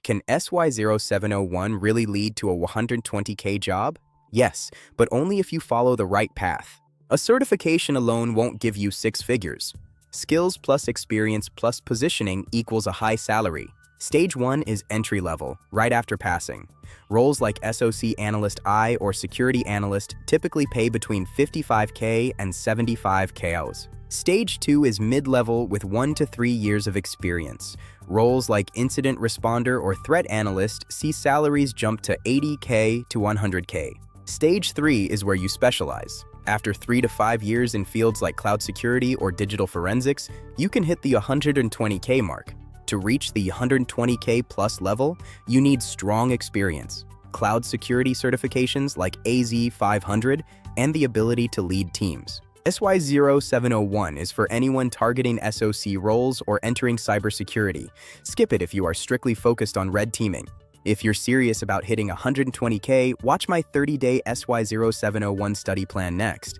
Can SY0701 really lead to a 120K job? Yes, but only if you follow the right path. A certification alone won't give you six figures. Skills plus experience plus positioning equals a high salary. Stage 1 is entry level, right after passing. Roles like SOC Analyst I or Security Analyst typically pay between 55K and 75K. Stage 2 is mid-level with 1 to 3 years of experience. Roles like Incident Responder or Threat Analyst see salaries jump to 80K to 100K. Stage 3 is where you specialize. After 3 to 5 years in fields like cloud security or digital forensics, you can hit the 120K mark. To reach the 120K plus level, you need strong experience, cloud security certifications like AZ500, and the ability to lead teams. SY0701 is for anyone targeting SOC roles or entering cybersecurity. Skip it if you are strictly focused on red teaming. If you're serious about hitting 120K, watch my 30-day SY0701 study plan next.